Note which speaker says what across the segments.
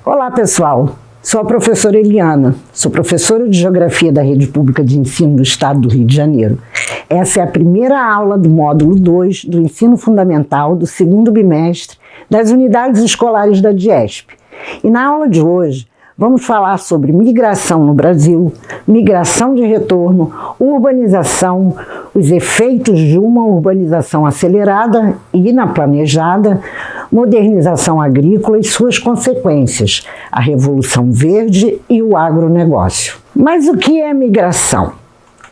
Speaker 1: Olá pessoal, sou a professora Eliana, sou professora de Geografia da Rede Pública de Ensino do Estado do Rio de Janeiro. Essa é a primeira aula do módulo 2 do Ensino Fundamental do segundo bimestre das unidades escolares da DIESP. E na aula de hoje vamos falar sobre migração no Brasil, migração de retorno, urbanização, os efeitos de uma urbanização acelerada e inaplanejada, modernização agrícola e suas consequências, a Revolução Verde e o agronegócio. Mas o que é migração?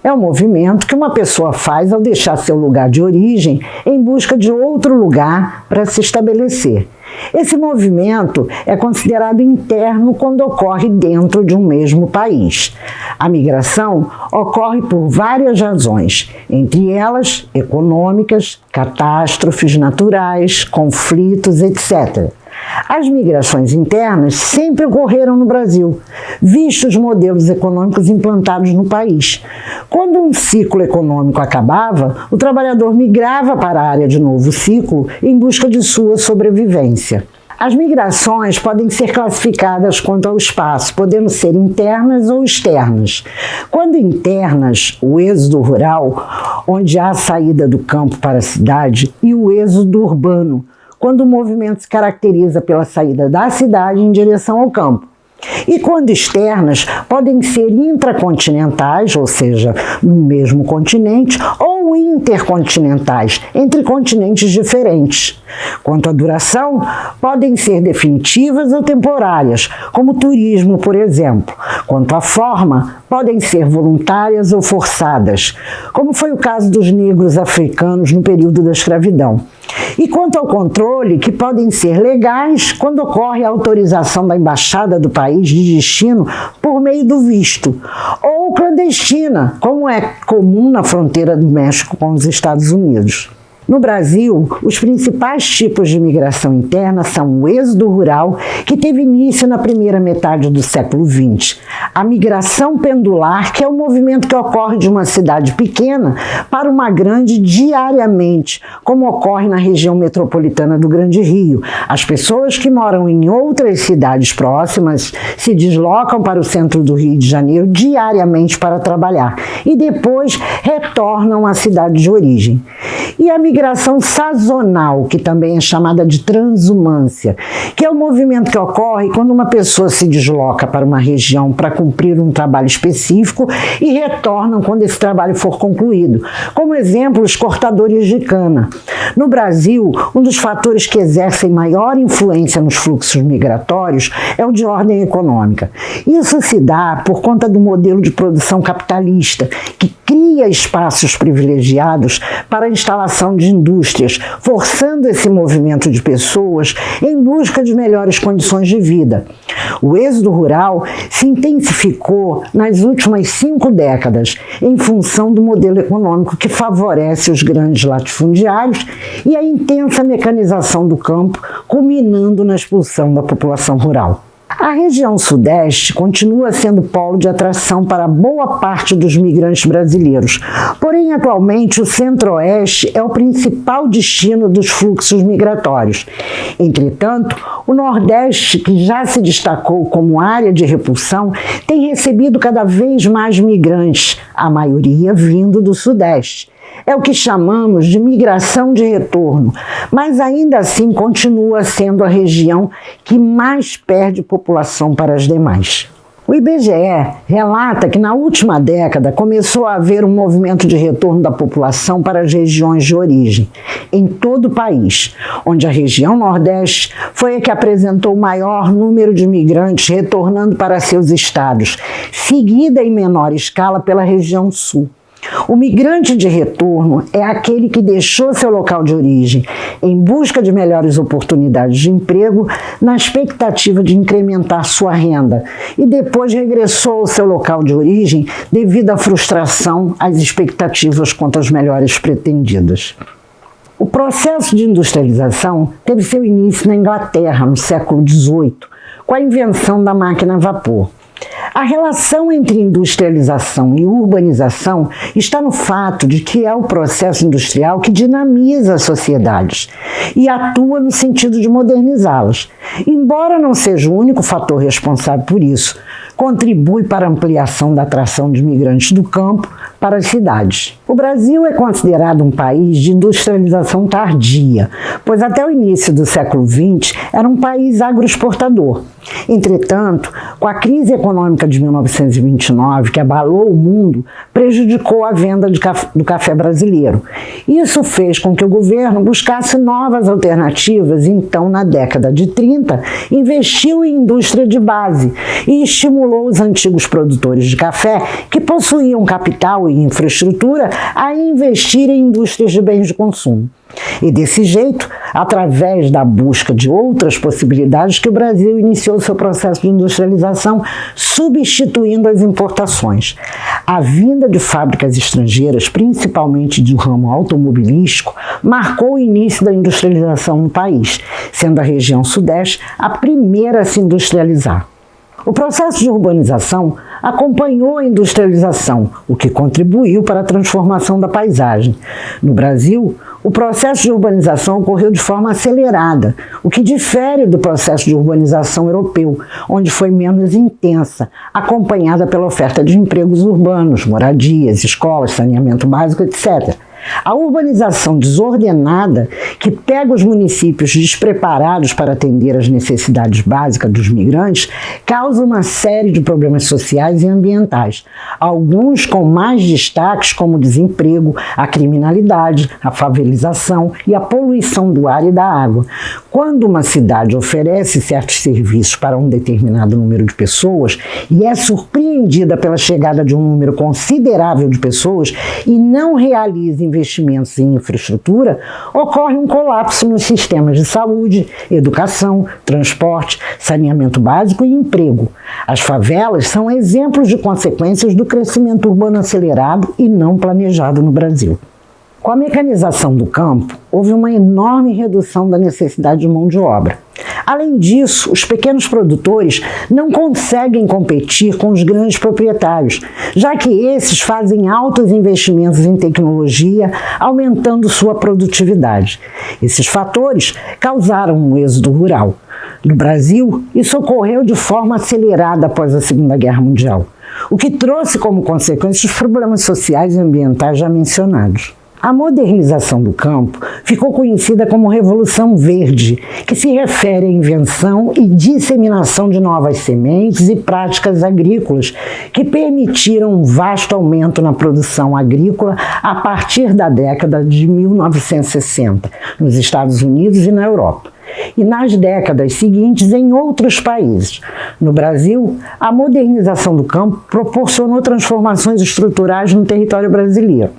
Speaker 1: É um movimento que uma pessoa faz ao deixar seu lugar de origem em busca de outro lugar para se estabelecer. Esse movimento é considerado interno quando ocorre dentro de um mesmo país. A migração ocorre por várias razões, entre elas econômicas, catástrofes naturais, conflitos, etc. As migrações internas sempre ocorreram no Brasil, vistos os modelos econômicos implantados no país. Quando um ciclo econômico acabava, o trabalhador migrava para a área de novo ciclo em busca de sua sobrevivência. As migrações podem ser classificadas quanto ao espaço, podendo ser internas ou externas. Quando internas, o êxodo rural, onde há a saída do campo para a cidade, e o êxodo urbano, quando o movimento se caracteriza pela saída da cidade em direção ao campo. E quando externas, podem ser intracontinentais, ou seja, no mesmo continente, ou intercontinentais, entre continentes diferentes. Quanto à duração, podem ser definitivas ou temporárias, como turismo, por exemplo. Quanto à forma, podem ser voluntárias ou forçadas, como foi o caso dos negros africanos no período da escravidão. E quanto ao controle, que podem ser legais quando ocorre a autorização da embaixada do país de destino por meio do visto, ou clandestina, como é comum na fronteira do México com os Estados Unidos. No Brasil, os principais tipos de migração interna são o êxodo rural, que teve início na primeira metade do século XX, a migração pendular, que é o movimento que ocorre de uma cidade pequena para uma grande diariamente, como ocorre na região metropolitana do Grande Rio. As pessoas que moram em outras cidades próximas se deslocam para o centro do Rio de Janeiro diariamente para trabalhar e depois retornam à cidade de origem. E a migração sazonal, que também é chamada de transumância, que é o movimento que ocorre quando uma pessoa se desloca para uma região para cumprir um trabalho específico e retornam quando esse trabalho for concluído. Como exemplo, os cortadores de cana. No Brasil, um dos fatores que exercem maior influência nos fluxos migratórios é o de ordem econômica. Isso se dá por conta do modelo de produção capitalista, que cria espaços privilegiados para a instalação de indústrias, forçando esse movimento de pessoas em busca de melhores condições de vida. O êxodo rural se intensificou nas últimas 5 décadas, em função do modelo econômico que favorece os grandes latifundiários e a intensa mecanização do campo, culminando na expulsão da população rural. A região sudeste continua sendo polo de atração para boa parte dos migrantes brasileiros, porém atualmente o centro-oeste é o principal destino dos fluxos migratórios. Entretanto, o nordeste, que já se destacou como área de repulsão, tem recebido cada vez mais migrantes, a maioria vindo do sudeste. É o que chamamos de migração de retorno, mas ainda assim continua sendo a região que mais perde população para as demais. O IBGE relata que na última década começou a haver um movimento de retorno da população para as regiões de origem, em todo o país, onde a região Nordeste foi a que apresentou o maior número de migrantes retornando para seus estados, seguida em menor escala pela região Sul. O migrante de retorno é aquele que deixou seu local de origem em busca de melhores oportunidades de emprego na expectativa de incrementar sua renda e depois regressou ao seu local de origem devido à frustração às expectativas quanto às melhores pretendidas. O processo de industrialização teve seu início na Inglaterra no século XVIII, com a invenção da máquina a vapor. A relação entre industrialização e urbanização está no fato de que é o processo industrial que dinamiza as sociedades e atua no sentido de modernizá-las. Embora não seja o único fator responsável por isso, contribui para a ampliação da atração de imigrantes do campo para as cidades. O Brasil é considerado um país de industrialização tardia, pois até o início do século XX era um país agroexportador. Entretanto, com a crise econômica de 1929, que abalou o mundo, prejudicou a venda do café brasileiro. Isso fez com que o governo buscasse novas alternativas e, então, na década de 30, investiu em indústria de base e estimulou os antigos produtores de café, que possuíam capital e infraestrutura, a investir em indústrias de bens de consumo. E desse jeito, através da busca de outras possibilidades, que o Brasil iniciou seu processo de industrialização, substituindo as importações. A vinda de fábricas estrangeiras, principalmente do ramo automobilístico, marcou o início da industrialização no país, sendo a região sudeste a primeira a se industrializar. O processo de urbanização acompanhou a industrialização, o que contribuiu para a transformação da paisagem. No Brasil, o processo de urbanização ocorreu de forma acelerada, o que difere do processo de urbanização europeu, onde foi menos intensa, acompanhada pela oferta de empregos urbanos, moradias, escolas, saneamento básico, etc. A urbanização desordenada, que pega os municípios despreparados para atender às necessidades básicas dos migrantes, causa uma série de problemas sociais e ambientais, alguns com mais destaques como o desemprego, a criminalidade, a favelização e a poluição do ar e da água. Quando uma cidade oferece certos serviços para um determinado número de pessoas e é surpreendida pela chegada de um número considerável de pessoas e não realiza investimentos em infraestrutura, ocorre um colapso nos sistemas de saúde, educação, transporte, saneamento básico e emprego. As favelas são exemplos de consequências do crescimento urbano acelerado e não planejado no Brasil. Com a mecanização do campo, houve uma enorme redução da necessidade de mão de obra. Além disso, os pequenos produtores não conseguem competir com os grandes proprietários, já que esses fazem altos investimentos em tecnologia, aumentando sua produtividade. Esses fatores causaram um êxodo rural. No Brasil, isso ocorreu de forma acelerada após a Segunda Guerra Mundial, o que trouxe como consequência os problemas sociais e ambientais já mencionados. A modernização do campo ficou conhecida como Revolução Verde, que se refere à invenção e disseminação de novas sementes e práticas agrícolas que permitiram um vasto aumento na produção agrícola a partir da década de 1960, nos Estados Unidos e na Europa, e nas décadas seguintes em outros países. No Brasil, a modernização do campo proporcionou transformações estruturais no território brasileiro.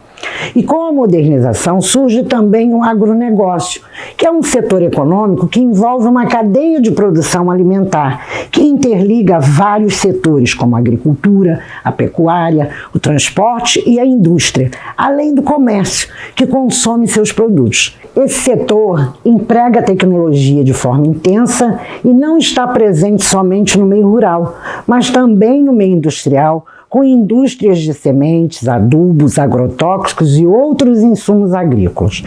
Speaker 1: E com a modernização surge também o agronegócio, que é um setor econômico que envolve uma cadeia de produção alimentar, que interliga vários setores, como a agricultura, a pecuária, o transporte e a indústria, além do comércio, que consome seus produtos. Esse setor emprega a tecnologia de forma intensa e não está presente somente no meio rural, mas também no meio industrial, com indústrias de sementes, adubos, agrotóxicos e outros insumos agrícolas.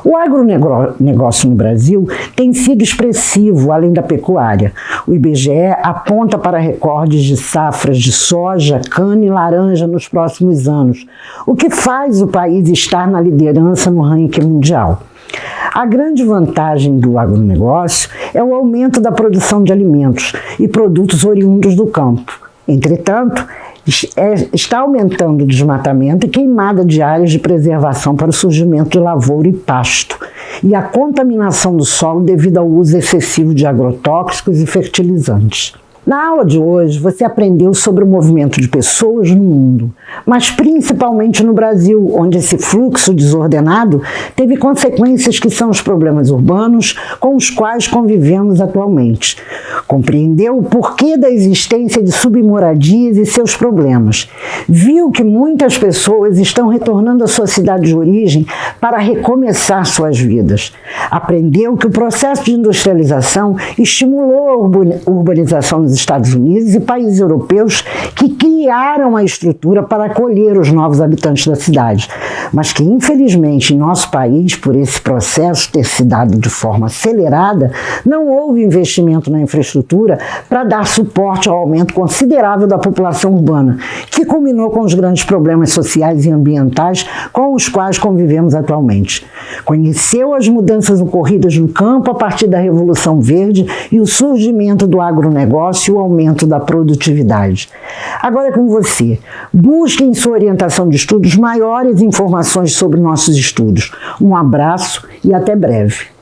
Speaker 1: O agronegócio no Brasil tem sido expressivo, além da pecuária. O IBGE aponta para recordes de safras de soja, cana e laranja nos próximos anos, o que faz o país estar na liderança no ranking mundial. A grande vantagem do agronegócio é o aumento da produção de alimentos e produtos oriundos do campo. Entretanto, está aumentando o desmatamento e queimada de áreas de preservação para o surgimento de lavoura e pasto, e a contaminação do solo devido ao uso excessivo de agrotóxicos e fertilizantes. Na aula de hoje, você aprendeu sobre o movimento de pessoas no mundo, mas principalmente no Brasil, onde esse fluxo desordenado teve consequências que são os problemas urbanos com os quais convivemos atualmente. Compreendeu o porquê da existência de submoradias e seus problemas. Viu que muitas pessoas estão retornando à sua cidade de origem para recomeçar suas vidas. Aprendeu que o processo de industrialização estimulou a urbanização nos Estados Unidos e países europeus que criaram a estrutura para acolher os novos habitantes da cidade, mas que, infelizmente, em nosso país, por esse processo ter se dado de forma acelerada, não houve investimento na infraestrutura para dar suporte ao aumento considerável da população urbana, que culminou com os grandes problemas sociais e ambientais com os quais convivemos atualmente. Conheceu as mudanças ocorridas no campo a partir da Revolução Verde e o surgimento do agronegócio e o aumento da produtividade. Agora é com você. Busque em sua orientação de estudos maiores informações sobre nossos estudos. Um abraço e até breve.